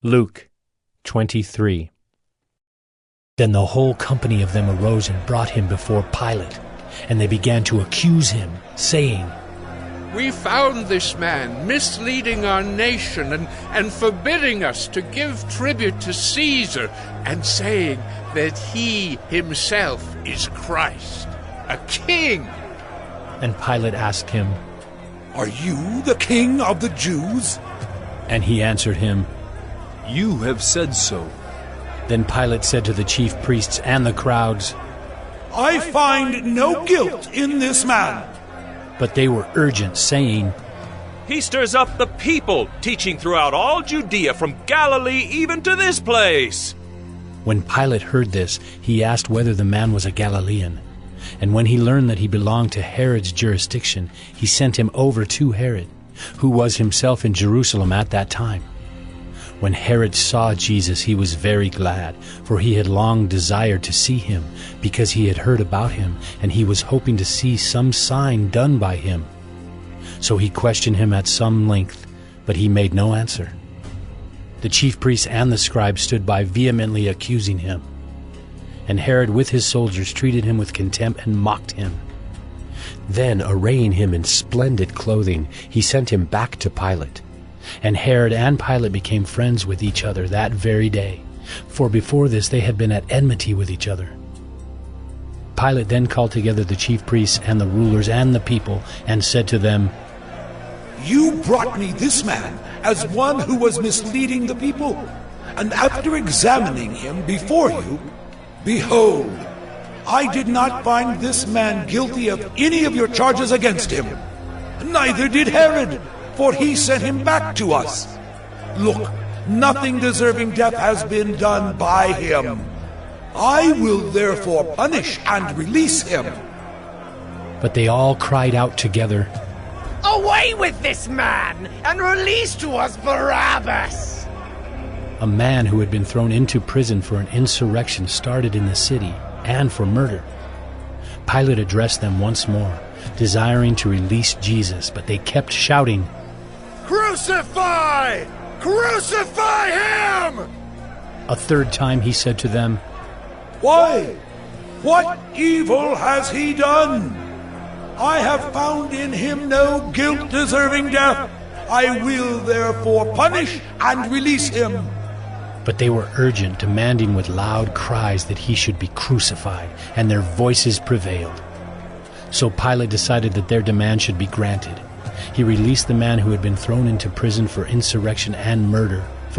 Luke 23. Then the whole company of them arose and brought him before Pilate, and they began to accuse him, saying, "We found this man misleading our nation and forbidding us to give tribute to Caesar, and saying that he himself is Christ, a king." And Pilate asked him, "Are you the king of the Jews?" And he answered him, "You have said so." Then Pilate said to the chief priests and the crowds, "I find no guilt in this man." But they were urgent, saying, "He stirs up the people, teaching throughout all Judea, from Galilee even to this place." When Pilate heard this, he asked whether the man was a Galilean. And when he learned that he belonged to Herod's jurisdiction, he sent him over to Herod, who was himself in Jerusalem at that time. When Herod saw Jesus, he was very glad, for he had long desired to see him, because he had heard about him, and he was hoping to see some sign done by him. So he questioned him at some length, but he made no answer. The chief priests and the scribes stood by, vehemently accusing him. And Herod with his soldiers treated him with contempt and mocked him. Then, arraying him in splendid clothing, he sent him back to Pilate. And Herod and Pilate became friends with each other that very day, for before this they had been at enmity with each other. Pilate then called together the chief priests and the rulers and the people, and said to them, "You brought me this man as one who was misleading the people, and after examining him before you, behold, I did not find this man guilty of any of your charges against him. Neither did Herod, for he sent him back to us. Look, nothing deserving death has been done by him. I will therefore punish and release him." But they all cried out together, "Away with this man, and release to us Barabbas!" A man who had been thrown into prison for an insurrection started in the city, and for murder. Pilate addressed them once more, desiring to release Jesus, but they kept shouting, "Crucify! Crucify him!" A third time he said to them, "Why? What evil has he done? I have found in him no guilt deserving death. I will therefore punish and release him." But they were urgent, demanding with loud cries that he should be crucified, and their voices prevailed. So Pilate decided that their demand should be granted. He released the man who had been thrown into prison for insurrection and murder,